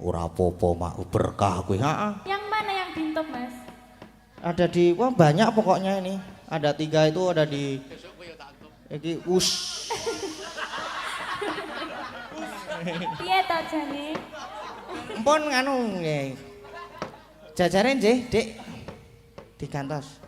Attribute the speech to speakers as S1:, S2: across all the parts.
S1: Ora apa-apa mak berkah kuwi.
S2: Yang mana yang bintuk, Mas?
S1: Ada di wah banyak pokoknya ini. Ada 3 itu ada di iki
S2: Piye to jane?
S1: Mpun nganu nggih. Jajare nggih, Dik. Digantos.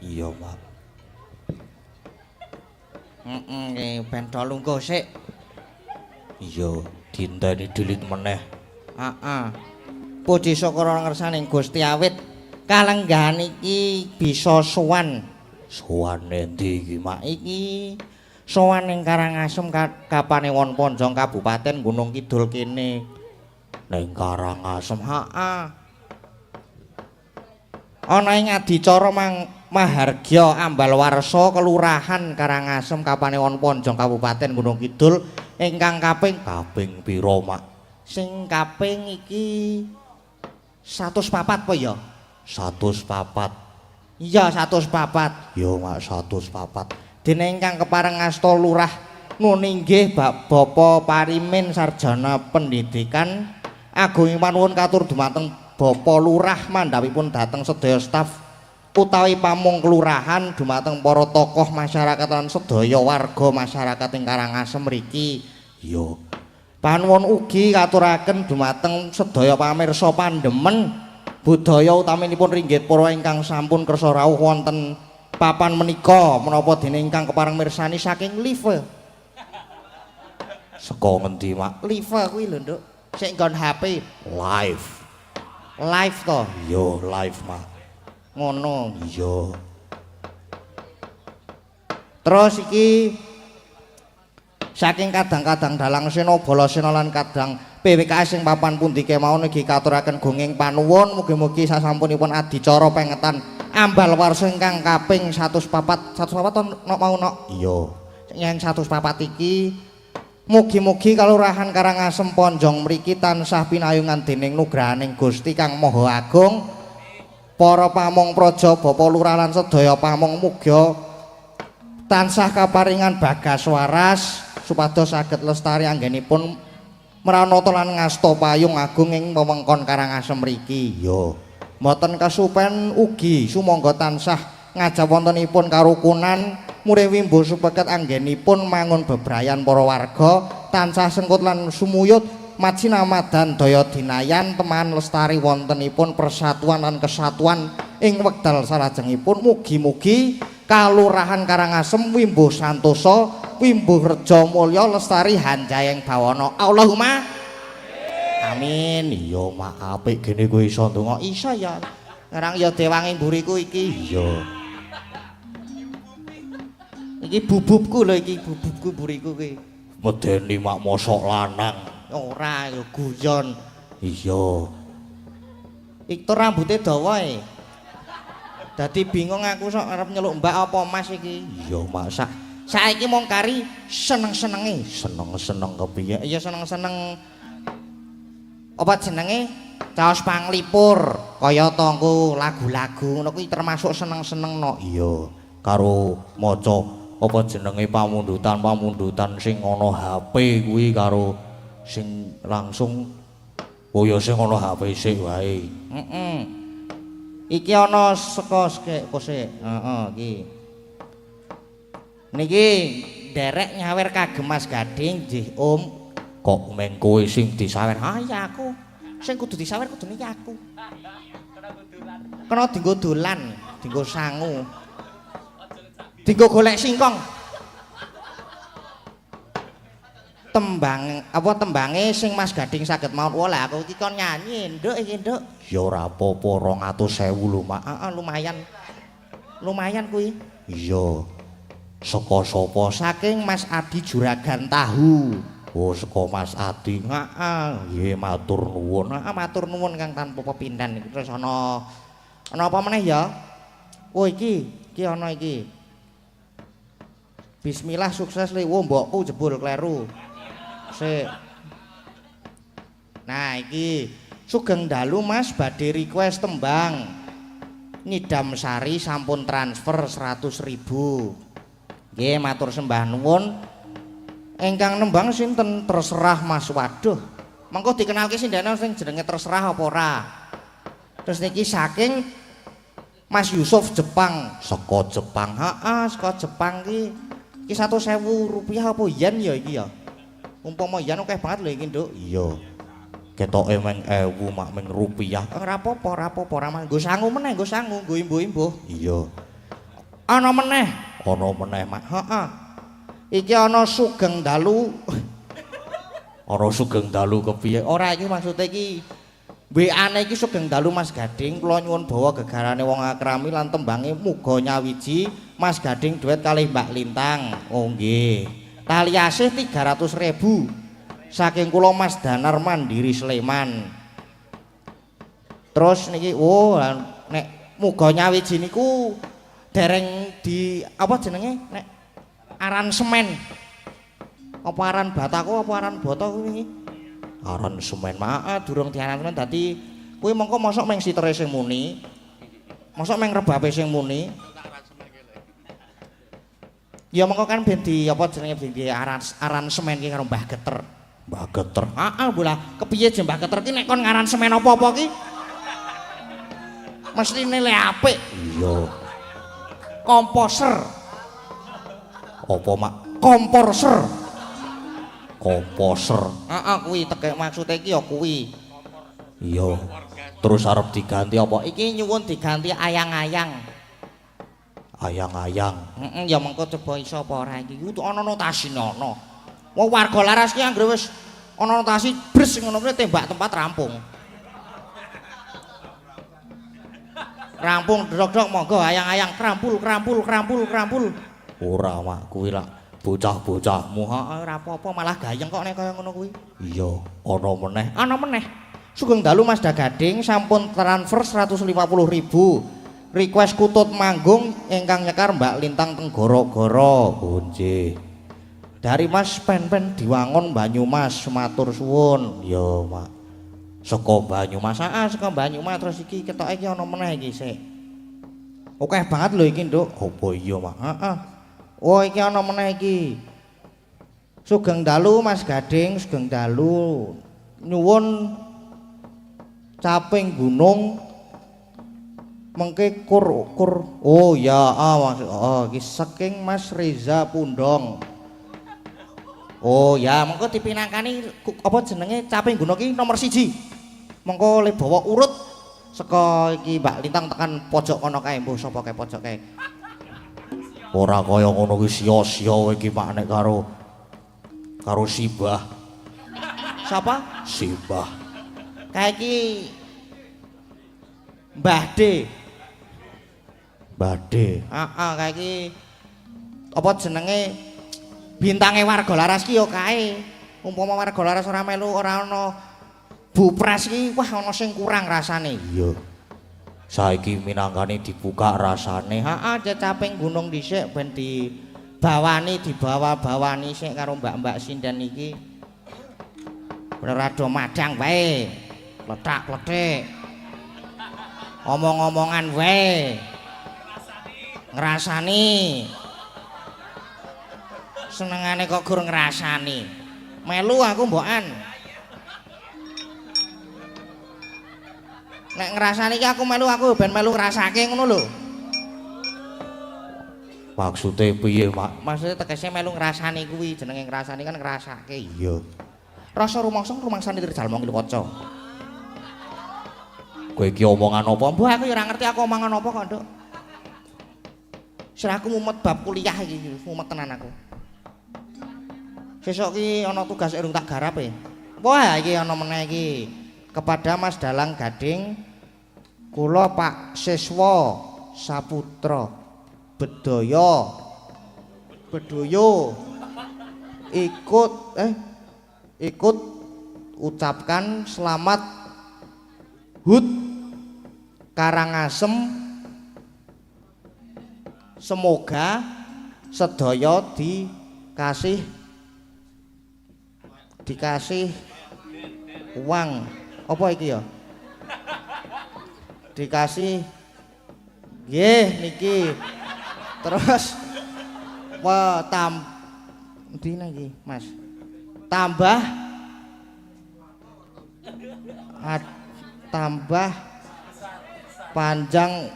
S1: Iya, Mak. Pentol lungguh sik. Iya, dinteni dilit meneh. Puji syukur ngersaning Gusti awit kalenggahan iki bisa sowan. Sowan endi iki, Mak? Iki sowan ning Karangasem Kapanewon Ponjong Kabupaten Gunung Kidul kene. Ning Karangasem, ana ing adicara Mahargya Ambalwarsa Kelurahan Karangasem Kapanewon Ponjong Kabupaten Gunung Kidul ingkang kaping pira, Mak? Sing kaping iki 104 apa ya? 104. Iya, 104. Ya, Mak, 104. Dene ingkang kepareng ngasta Lurah nuninggih Bapak Parimin Sarjana Pendidikan Agung panuwun katur dumateng Bapak Lurah mandhapipun dhateng sedaya staf utawi pamung kelurahan dumateng para tokoh masyarakat lan sedaya warga masyarakat ing Karangasem mriki. Yo. Panuwun ugi katuraken dumateng sedaya pamirsa pandemen budaya utaminipun ringgit para ingkang sampun kersa rawuh wonten papan menika menapa dene ingkang kepareng mirsani saking live. Saka ngendi, Mak? Live kuwi lho, Nduk. Sik nggon HP live. Live to? Yo, live, Mak. Ngono, iya. Terus iki saking kadang-kadang dalang sena bala sena lan kadang PWKS sing papan pundi kemawon iki katuraken gunging panuwun mugi-mugi sasampunipun adicara pengetan Ambalwarsa ingkang kaping 104 nok mau nok. Iya. Sing 104 iki mugi-mugi Kalurahan Karangasem Ponjong mriki tansah pinayungan dening nugrahaning Gusti Kang Maha Agung. Para pamong praja Bapak Lurah lan sedaya pamong muga tansah kaparingan bagas waras supados saged lestari anggenipun mranata lan ngasta payung agung ing wewengkon Karangasem mriki. Ya. Mboten kasupen ugi sumangga tansah ngajab wontenipun karukunan murih wimbo supeket anggenipun mangun bebrayan para warga tansah sengkut lan sumuyut Majinamadan daya dinayan teman lestari wontenipun persatuan lan kesatuan ing wekdal salajengipun mugi-mugi Kalurahan Karangasem wimbo santosa wimbo reja mulya lestari hanjayeng bawana. Allahumma amin. Iya, Mak, apik gene kowe iso ndonga. Isa ya. Ngarang ya dewange mburiku iki. Iya. Iki bububku lho iki bububku mburiku kuwi. Medeni mak mosok lanang. Ora ya guyon. Iya. Iktor rambutnya dawa e. Dadi bingung aku sok arep nyeluk Mbak apa Mas iki. Iya, Mak. Saiki mung kari seneng-senenge. Seneng-seneng kepiye? Iya seneng-seneng apa jenenge? Caos panglipur kaya tangku lagu-lagu ngono kuwi termasuk seneng-senengno. Iya, karo maca apa jenenge pamundutan sing ana HP kuwi karo sing langsung oh ya sing ana HP sik wae. Iki ana saka kosek. Iki. Niki derek nyawer kagem Mas Gading nggih Om. Kok meng kowe sing disawer? Ah ya aku. Sing kudu disawer kudu niki aku. Kena dienggo dolan, dienggo sangu. Dienggo golek singkong. Tembange sing Mas Gading saged maun. Wah lah aku iki kon nyanyi, Nduk iki, Nduk. Ya ora apa-apa 200.000 lho, Mak. Lumayan. Lumayan kuwi. Iya. Saka sapa? Saking Mas Adi Juragan Tahu. Oh, saka Mas Adi. Nggih matur nuwun. Matur nuwun Kang tanpa pepindhan iki. Terus ana apa meneh ya? Oh iki ana iki. Bismillah sukses le. Oh, mbokku jebul kleru. Sik. Nah, iki Sugeng dalu Mas badhe request tembang. Nyidam Sari sampun transfer 100.000. Nggih matur sembah nuwun. Engkang nembang sinten terserah Mas. Waduh. Mengko dikenalke sindene sing jenenge terserah apa ora. Terus niki saking Mas Yusuf Jepang. Saka Jepang. Saka Jepang ki 100.000 rupiah apa yen ya iki ya. Umpama yen akeh banget lho iki, Nduk. Iya. Ketoke meng 1000 mak meng rupiah. Ora apa-apa, ora nggo sangu meneh, nggo sangu, nggo imbuh-imbuh. Iya. Ana meneh, Mak. Iki ana Sugeng Dalu. Ana Sugeng Dalu kepiye? Ora iki maksude iki WA-ne iki Sugeng Dalu Mas Gading, kula nyuwun bawa gegarane wong akrami lan tembange muga nyawiji Mas Gading duet kalih Mbak Lintang. Oh nggih. Tali asih 300.000. Saking kula Mas Danar Mandiri Sleman. Terus niki nek muga nyawiji niku dereng di apa jenenge nek aransemen. Apa aran bataku apa aran boto kuwi? Aransemen. Durung diaransemen dadi kuwi mengko mosok meng sitere sing muni. Mosok meng rebabe sing muni. Ya mengko kan ben di apa jenenge di aransemen ki karo Mbah Geter. Mbah Geter. Bola kepiye je Mbah Geter ki nek kon ngaransemen apa-apa ki mesti nilai apik. Iya. Komposer. Apa Mak? Komposer. Kuwi tekek maksude iki ya kuwi. Iya. Terus arep diganti apa? Iki nyuwun diganti ayang-ayang. Ayang-ayang. Ya mengko coba iso apa ora iki. Kuwi ana notasine ana. Wong warga laras ki anggere wis ana notasi bres ngono kuwi tembak tempat rampung. Rampung dok monggo ayang-ayang krampul. Ora Mak kuwi lak bocah-bocahmu. Ora apa-apa malah gayeng kok nek kaya ngono kuwi. Iya, ana meneh. Sugeng dalu Mas Gading sampun transfer 150.000. Request kutut manggung ingkang nyekar Mbak Lintang teng Goro-goro. Oh nggih. Dari Mas Pen Diwangun Banyumas matur suwun. Ya Mak. Saka Banyumas, saka Banyumas terus iki ketoke iki ana meneh iki sik. Akeh banget lho iki, Nduk. Apa iya, Mak? Oh, iki ana meneh iki. Sugeng dalu Mas Gading, sugeng dalu. Nyuwun caping gunung mengke kur. Oh ya, maksud iki saking Mas Reza Pundong. Oh ya, mengko dipinangkani apa jenenge caping gunung iki nomor 1. Mengko le bawa urut saka iki Mbak Lintang tekan pojok kono kae mbuh sapa kae pojok kae. Ora kaya ngono ki sia-sia iki Pak nek karo Sibah. Siapa? Sibah. Kae iki Mbah D. Kae iki apa jenenge bintange warga laras ki ya kae. Umpama warga laras ora melu ora ana Bupres iki wah ana sing kurang rasane. Iya. Saiki minangkane dibuka rasane. Heeh, cecaping gunung dhisik ben dibawani, dibawa-bawani sik karo mbak-mbak sinden iki. Bener rada madang wae. Letak-letik. Omong-omongan wae. Ngrasani. Senengane kok gur ngrasani. Melu aku mbokan. Nek ngrasani iki aku ben melu ngrasake ngono lho. Maksude piye, Mak? Maksude tegese melu ngrasani kuwi, jenenge ngrasani kan ngrasake. Iya. Rasa rumangsane dirjalma iki waca. Kowe iki omongan apa? Mbah aku ya ora ngerti aku omongan apa kok, Nduk. Siraku mumet bab kuliah iki, mumet tenan aku. Sesuk ki ana tugas urung tak garap e. Wah, iki ana meneh iki. Kepada Mas Dalang Gading, kula Pak Siswa Saputra Bedoyo ikut ucapkan selamat HUT Karangasem, semoga sedaya dikasih uang apa iki ya? Dikasih nggih niki. Terus ndine iki, Mas. Tambah panjang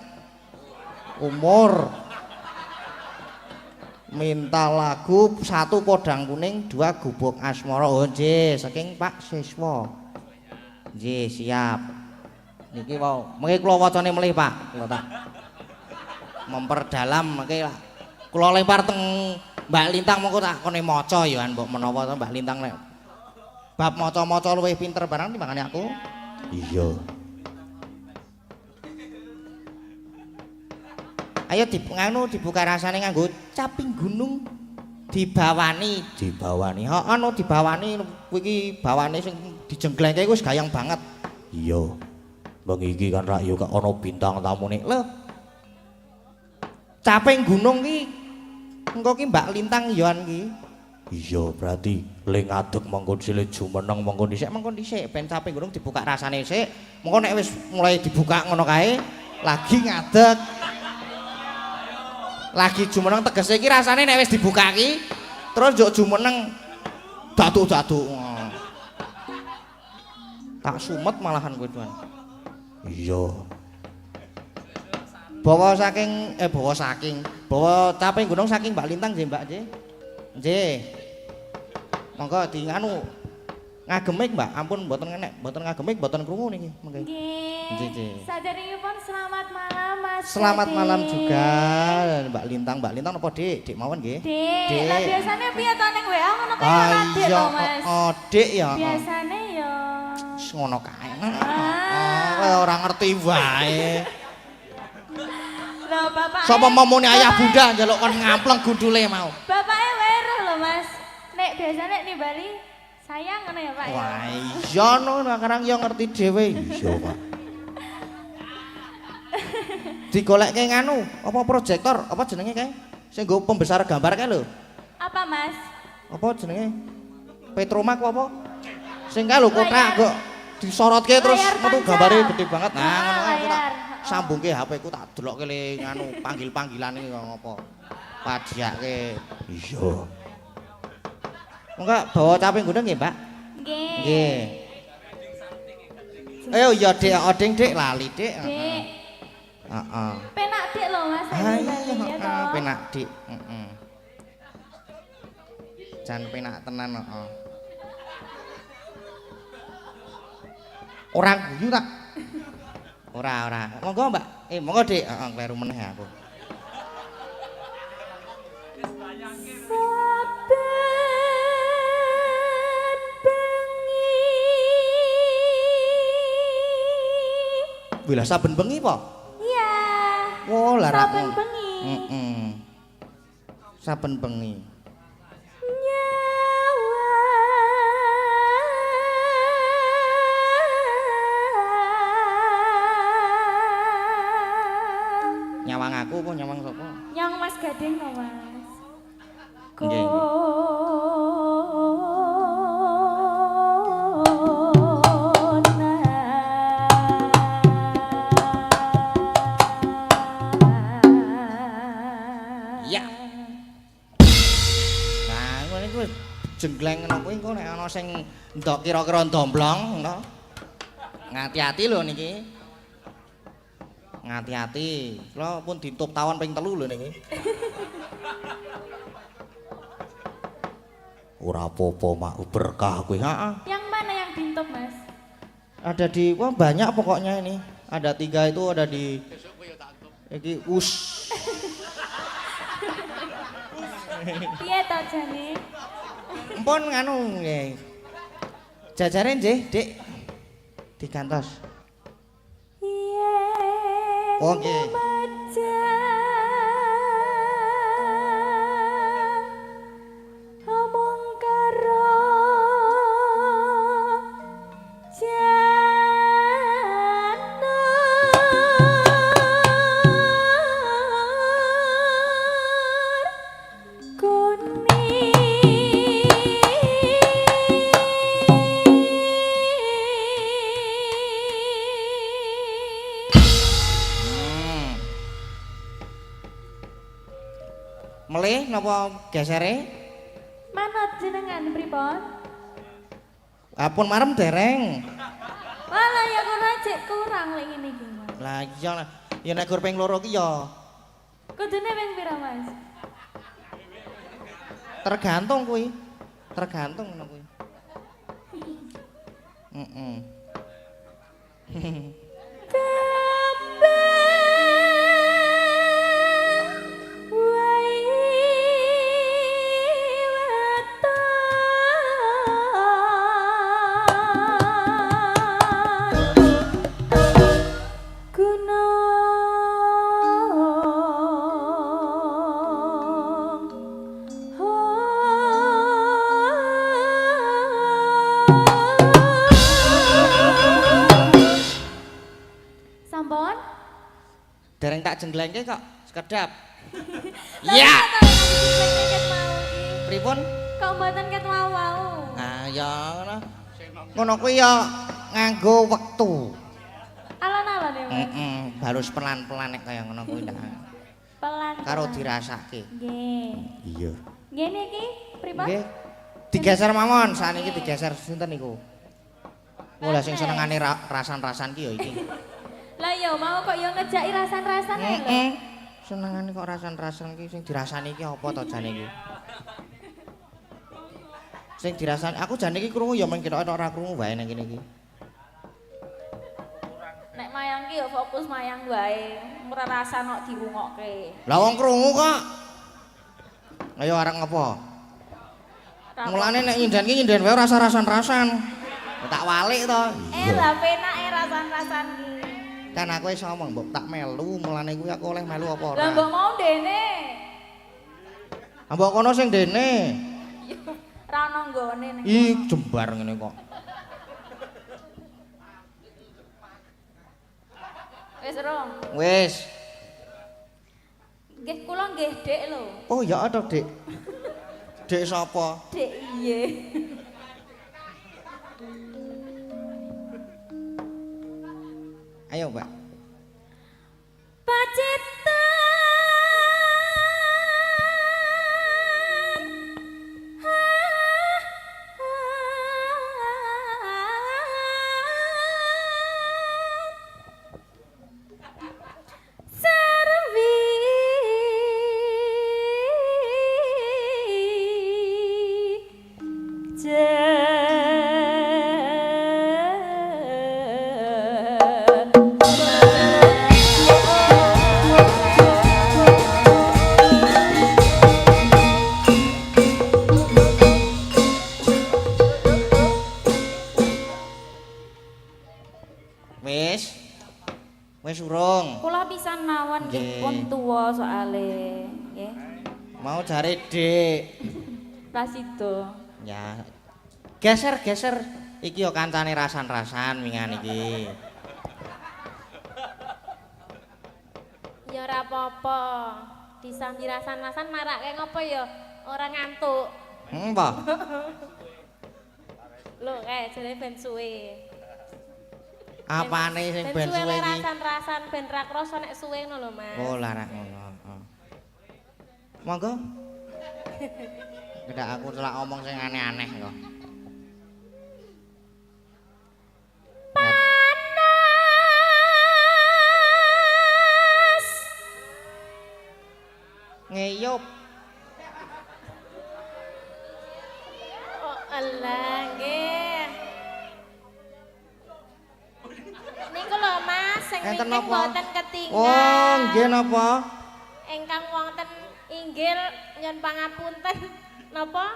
S1: umur. Minta lagu 1 podang kuning 2 gubuk asmara. Oh nggih, saking Pak Siswa. Nggih, siap. Niki wau, mengki kula wacane melih, Pak. Kula tak memperdalam mengki kula lempar teng Mbak Lintang mengko tak kone maca ya mbok menawa Mbak Lintang nek bab maca-maca luwih pinter barang timbangane aku. Iya. Ayo dibuka rasane nganggo caping gunung dibawani. Heeh no dibawani kuwi iki bawane sing dijengglengke wis gayang banget. Iya. Mbang iki kan rak yo kok ana bintang tamune. Lho. Caping gunung ki engko ki Mbak Lintang yoan ki. Iya, berarti le ngadeg mongko sile jumeneng mongko dhisik ben caping gunung dibuka rasane sik. Mongko nek wis mulai dibuka ngono kae lagi ngadeg. Lagi jumeneng tegese iki rasane nek wis dibuka ki terus njuk jumeneng datuk-datuk. Tak sumet malahan kowe tuan. Iya. Bawa caping gunung saking Mbak Lintang nggih, Mbak nggih. Nggih. Monggo di ngagemik, Mbak. Ampun mboten ngagemik, mboten krungu niki. Monggo. Nggih.
S2: Saderengipun selamat malam Mas.
S1: Selamat malam juga Mbak Lintang. Mbak Lintang napa, Dik? Dik mawon nggih.
S2: Dik. Lah biasane piye to ning WA ngono kae ora Dik to, Mas.
S1: Oh, Dik ya.
S2: Biasane ya
S1: ngono kae. Kowe ora ngerti wae.
S2: Lho, Bapak.
S1: Sapa momone ayah bunda njaluk kon ngampleng gundule mau.
S2: Bapake weruh lho, Mas. Nek biasane nimbali sayang ngono ya, Pak ya.
S1: Wah, iya no, sekarang ya ngerti dhewe. Iya, Pak. Digolekke nganu, apa proyektor, apa jenenge kae? Sing nggo pembesar gambar kae lho.
S2: Apa, Mas?
S1: Apa jenenge? Petromak apa? Sing kae lho kotak kok disorotke terus metu gambare gede banget. Nah, ngono kae tak sambungke HP ku tak delokke le nganu panggil-panggilan iki apa. Padiake. Iya. Enggak bawa caping gunung nggih, Mbak?
S2: Nggih.
S1: Nggih. Ayo ya Dik, oding Dik lali Dik.
S2: Dik.
S1: Heeh.
S2: Penak Dik lho Mas, saya Bali ya to.
S1: Penak Dik, heeh. Jan penak tenan heeh. Ora guyu tak? Ora. Monggo, Mbak. Monggo Dik, heeh kleru meneh aku. Wila saben bengi po?
S2: Iya.
S1: Oh, larak.
S2: Saben bengi.
S1: Saben bengi. Nyawang aku apa nyawang sapa?
S2: Nyang Mas Gading to, Mas.
S1: Nggih, nggih. Ya. Nah, ngene kuwi jenggleng ngono kuwi engko nek ana sing ndok kira-kira ndomblong ngono. Ngati-ati lho niki. Ngati-ati. Kula pun ditutup tawon ping 3 lho niki. Ora apa-apa mak berkah kuwi. Heeh.
S2: Yang mana yang dintup, Mas?
S1: Ada di wah banyak pokoknya ini. Ada 3 itu ada di iki
S2: Piye to jane?
S1: Empun nganu nggih. Jajare nggih, Dik. Digantos. Oh nggih. Melih napa gesere?
S2: Manut jenengan pripun?
S1: Apun marem dereng.
S2: Walah ya kula cek kurang lek ngene iki, Mas.
S1: Lah iya lah. Ya nek gur ping 2 ki ya
S2: Kudune ping pira, Mas?
S1: tergantung kuwi. Tergantung ngono kuwi. Heeh.
S2: Sampun?
S1: Dereng tak jengglengke kok sekedap.
S2: Lah
S1: Iya.
S2: kok ket mau iki?
S1: Pripun?
S2: Kok mboten ket wau-wau?
S1: Ah ya ngono. Ngono kuwi ya nganggo wektu.
S2: Alon-alon ya, Mas.
S1: Heeh, harus pelan-pelan nek kaya ngono kuwi ndak.
S2: Pelan.
S1: Karo dirasake.
S2: Nggih.
S1: Iya.
S2: Nggih niki pripun?
S1: Nggih. Digeser mawon, saniki digeser sinten niku? Mulai sing senengane rasan-rasan ki ya iki.
S2: Lah ya mau kok ya ngejaki rasan-rasan ae lho.
S1: Heeh. Senengane kok rasan-rasan ki sing dirasani ki apa to jane iki? Sing dirasani aku jane iki krungu ya men ketok ora krungu wae nang kene iki.
S2: Nek mayang ki ya fokus mayang wae. Ora rasa nok dirungokke.
S1: Lah wong krungu kok. Ayo arek ngopo? Mulane nek nyinden ki nyinden wae rasa rasan-rasan. Tak walik to.
S2: Lah penake rasan-rasan ki.
S1: Kan aku wis ngomong mbok tak melu, mulane kuwi aku oleh melu apa ora.
S2: Lah mbok mau dene.
S1: Mbok kono sing dene.
S2: Ra ono nggone ning.
S1: Ih, jembar ngene kok.
S2: Wis rong.
S1: Wis.
S2: Nggih kula nggih Dik lho.
S1: Oh ya ada, Dik. Dik sapa?
S2: Dik iye.
S1: Ayo, Mbak. Wis. Wis urung.
S2: Kula pisan mawon nggih
S1: Nggih.
S2: pun tuwa soale. Nggih.
S1: Mau jare Dik.
S2: Rasido.
S1: Ya. Geser-geser iki yo kancane rasan-rasan wingan iki.
S3: Ya ora apa-apa. Disambi rasan-rasan marake ngopo ya? Ora ngantuk.
S1: Apa?
S3: Lho, jare ben suwe.
S1: Apane sing ben suwe
S3: suwe
S1: iki?
S3: rasan-rasan ben ra krasa nek suwe ngono lho, Mas.
S1: Oh, larak ngono. Monggo. Tidak aku celak ngomong sing aneh-aneh kok.
S3: Panas.
S1: Ngeyup.
S3: Oh, alah nggih. Niku lho Mas, sing
S1: Enten
S3: niki
S1: napa?
S3: mboten ketinggal.
S1: Oh, nggih napa?
S3: Ingkang wonten inggil nyun pangapunten napa?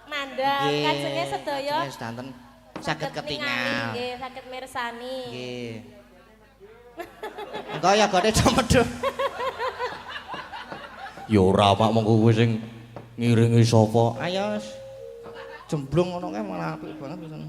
S3: Mandhap
S1: Nggih.
S3: kajenge sedaya
S1: Kajenge sedanten saged ketingal.
S3: Nggih, saged mirsani.
S1: Nggih. Engko ya gone medhun. Ya ora mak mengko kowe sing ngiringi sapa? Ayo wis. Jemblung ngono kae malah apik banget pisan.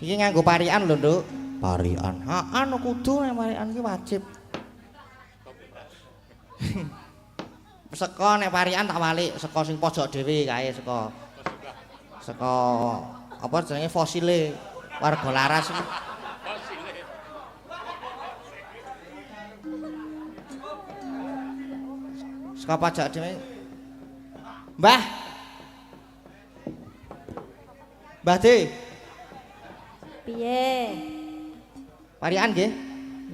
S1: Iki nganggo parian lho, Nduk. Parian. Heeh, kudu nek parian iki wajib. Seko nek parian tak walik, seko sing pojok dhewe kae seko. Seko apa jenenge fosile warga laras iki. Seko pojok dhewe. Mbah. Mbah De.
S4: Piye?
S1: Parian nggih?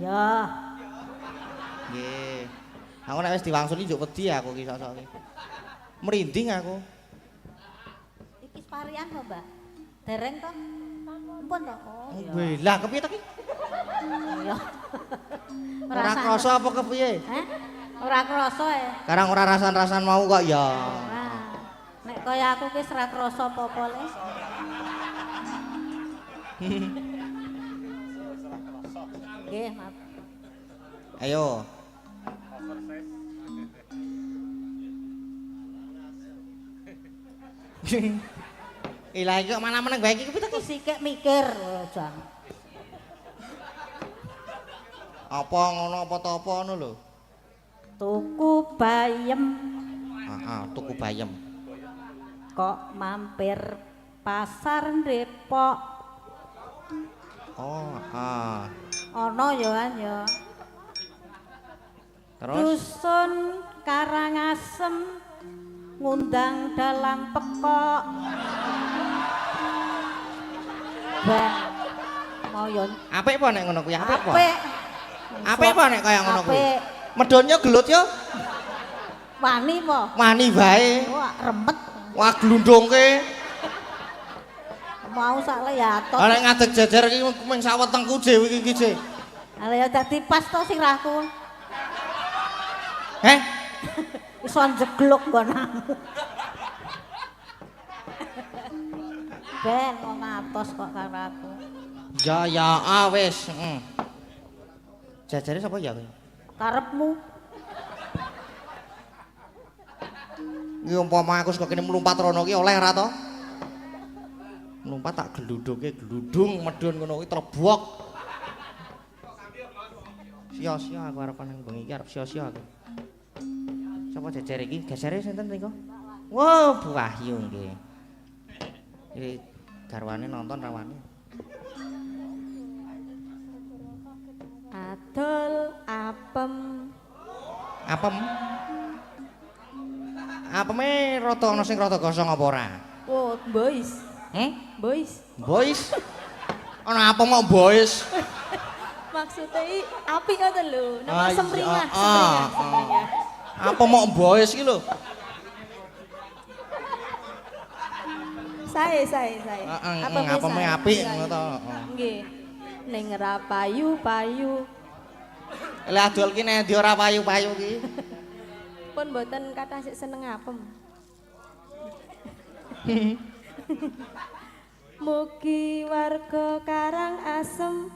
S4: Ya,
S1: Nggih. Aku nek wis diwangsuli njuk wedi aku ki sok-sok ki. Merinding aku.
S4: iki parian kok, Mbak? Dereng to? Ampun to. Oh, ya.
S1: Weh, lah kepiye to ki?
S4: Ya.
S1: Ora krasa apa kepiye?
S4: Hah? Ora krasa ya.
S1: Karang ora rasan-rasan mau kok ya.
S4: Ora. Nek kaya aku wis ora krasa apa-apa le. Nggih, maaf.
S1: Ayo. Ilah iki kok malah meneng bae iki kepiye to ki?
S4: Sikik mikir, oh, Jang.
S1: Apa ngono apa to apa ngono lho.
S4: Tuku bayem
S1: Heeh, tuku bayem.
S4: kok mampir pasar Depok.
S1: Oh, heeh.
S4: Ana ya kan ya.
S1: Terus
S4: Dusun Karangasem ngundang dalang pekok. Bah, mau yon
S1: apik apa nek ngono kuwi? Apik apa?
S4: apik.
S1: Apik apa nek kaya ngono kuwi?
S4: Apik.
S1: Medonnya gelut yo.
S4: Wani po.
S1: Wani bae.
S4: Wah, remet.
S1: Wah glundungke.
S4: Mau sak leyatot.
S1: Nek ngadeg jejer iki mung sawetengku dhewe iki jek.
S4: Ala ya dadi pas to sirahku.
S1: Heh?
S4: Iso jegluk nggonanmu. Ben wong atos kok karo aku.
S1: Ya wis, heeh. Jajare sapa ya kowe?
S4: Karepmu
S1: Iki umpama aku saka kene mlumpat rono ki oleh ora to? Mlumpat tak gludhuke gludung medhun ngono kuwi trebok. Sia-sia aku arep nang bengi iki arep sia-sia aku. Sapa jejer iki? Gesere sinten mriko? Wah, Bu Wahyu nggih. Iki garwane nonton rawane.
S3: Adol apem.
S1: Apem? Apeme rada ana sing rada gosong apa ora?
S3: Oh, boys. Boys.
S1: Boys? Ana apa mau boys?
S3: Maksudnya api ngoten lho, nama
S1: Ah, iya,
S3: semringah,
S1: ah,
S3: semringah,
S1: ah.
S3: semringah.
S1: Apa mau boys iki lho?
S3: Saya.
S1: Apa me apik ngono to.
S3: Nggih. Ning ra payu-payu
S1: Lah adol ki nek ndi ora payu-payu ki.
S3: pun mboten kathah sik seneng apem. Mugi warga Karangasem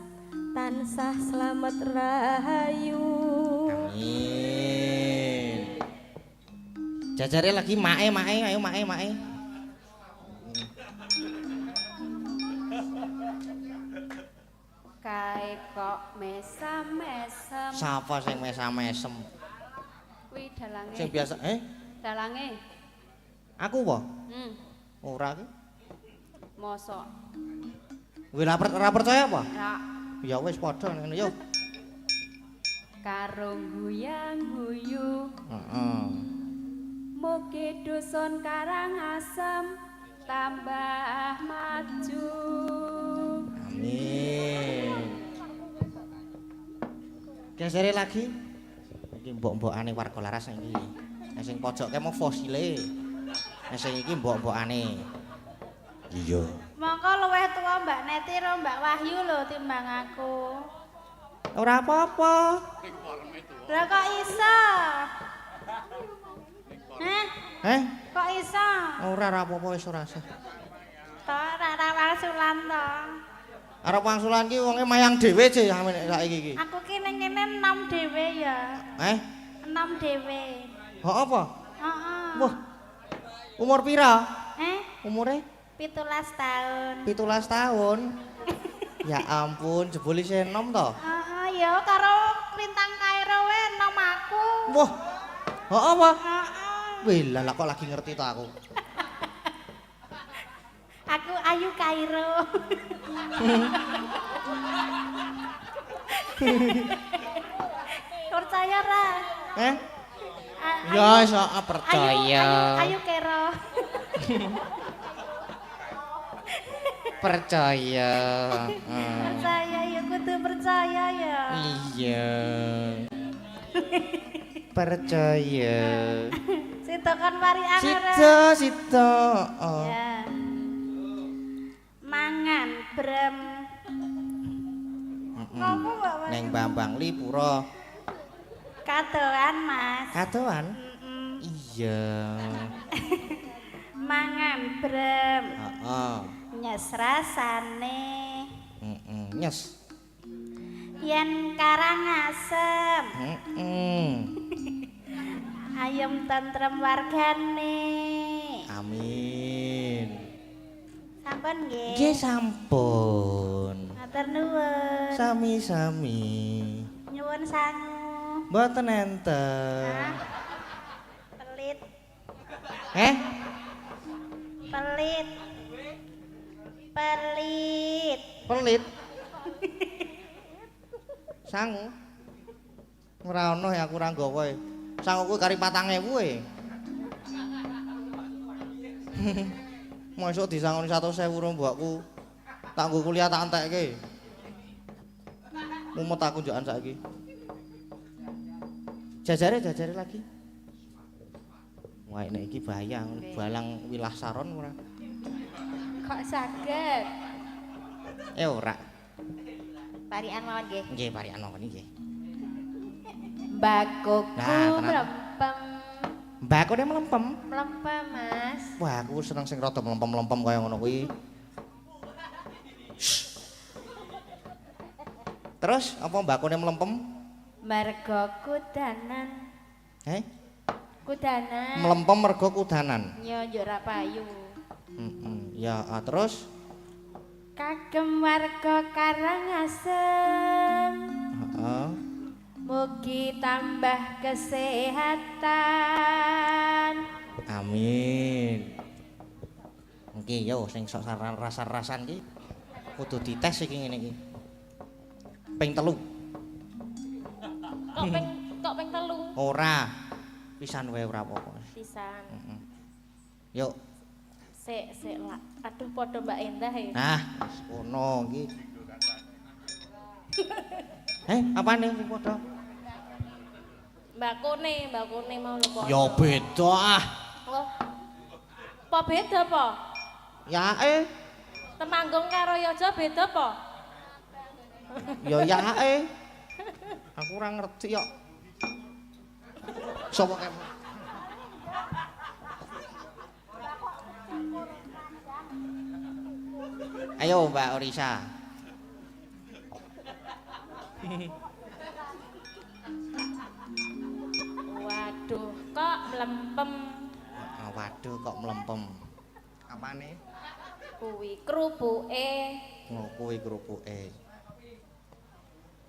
S3: tansah slamet rahayu.
S1: Amin. Jajare lagi mae ayo mae.
S5: Kae kok mesam-mesem.
S1: Sapa sing mesam-mesem?
S5: Kuwi dalange.
S1: Sing biasa
S5: Dalange.
S1: Aku apa? Ora ki.
S5: Mosok.
S1: Kowe ora percaya apa?
S5: Ra
S1: Ya wis padha ngene yo.
S5: karo guyang-guyu.
S1: Heeh.
S5: Mugi dusun Karangasem tambah maju.
S1: Amin. Gesere lagi. Iki mbok-mbokane warga laras iki. Nek sing pojoke mau fosile. Nek sing iki mbok-mbokane. Iya.
S2: Mongko luwih tua Mbak Neti karo Mbak Wahyu lho timbang aku.
S1: Ora apa-apa.
S2: Lah kok iso? Kok iso?
S1: Ora apa-apa wis ora usah.
S2: To ora wangsulan to.
S1: Arep wangsulan ki wonge mayang dhewe je saiki iki.
S2: Aku ki ning kene 6 dhewe ya. 6 dhewe.
S1: Hok apa?
S2: Heeh.
S1: Wah. Umur pira? Umure
S2: 17 tahun.
S1: 17 tahun. Ya ampun, jebul isih enom to?
S2: Heeh, ya karo Lintang Kairo we enom aku.
S1: Wah. Hok apa?
S2: Heeh.
S1: Wih, lah kok lagi ngerti to aku.
S2: Aku Ayu Kairo. Percaya ra?
S1: Ya iso percaya.
S2: Ayu Kero.
S1: Percaya.
S2: Percaya ya kudu percaya ya.
S1: Iya. Percaya.
S2: Sito kan mari angel.
S1: Sito. Oh.
S2: Ya. Mangan brem. Ngopo Mbak Mas?
S1: Neng Bambang Lipuro.
S2: Kadoan Mas.
S1: Kadoan? Iya.
S2: Mangan brem.
S1: Heeh.
S2: Nyes rasane.
S1: Nyes.
S2: Yen Karangasem. Ayem tentrem wargane.
S1: Amin.
S2: Sampun nggih.
S1: Nggih sampun.
S2: Matur nuwun.
S1: Sami-sami.
S2: Nyuwun sangu.
S1: Mboten enten.
S2: Pelit. Pelit. Pelit.
S1: Pelit. Sangu. Ora ono ya aku ora nggawa e. Sangu kuwi kari 4.000 e. Mosok disangoni 100.000 mbokku. Tak nggo kuliah tak entekke. Mumet aku njokan saiki. Jajare lagi. Wah nek iki bahaya balang wilah saron ora.
S3: Kok saged?
S1: Ora.
S2: Parian mawon nggih.
S1: Nggih parian mawon nggih.
S3: Mbakoku
S1: Nah,
S3: mlempem.
S1: Mbakune mlempem.
S3: Mlempem, Mas.
S1: Wah, aku seneng sing rada mlempem-mlempem kaya ngono kuwi. Terus apa mbakune mlempem?
S3: Mergo kudanan. Kudanan.
S1: Mlempem mergo kudanan.
S3: Yo yo ra payu.
S1: Ya, terus
S3: Kagem warga Karangasem.
S1: heeh.
S3: Mugi tambah kesehatan.
S1: Amin. Nggih yo sing sok rasan-rasan ki kudu dites iki ngene iki. Ping 3.
S3: Kok ping 3?
S1: Ora. Pisan wae ora apa-apa.
S3: Pisan.
S1: Yuk.
S3: Sik lah. Aduh padha Mbak Endah e.
S1: Nah, wis ngono iki. Apane sing padha?
S3: Mbakune mau lho kok.
S1: Ya beda ah.
S3: Oh. Apa beda apa?
S1: Ya
S3: Temanggung karo Yojo beda apa?
S1: ya Aku ora ngerti kok. Sopo kae? Ayo Mbak Orisa.
S3: Waduh, kok mlempem.
S1: Waduh kok mlempem. Apane?
S3: Kuwi krupuke.
S1: Oh, kuwi krupuke.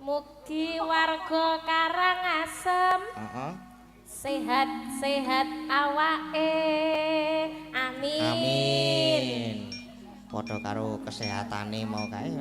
S3: Mugi warga Karangasem.
S1: Heeh.
S3: Sehat-sehat awake. Amin.
S1: Amin. Padha karo kesehatane mau kae.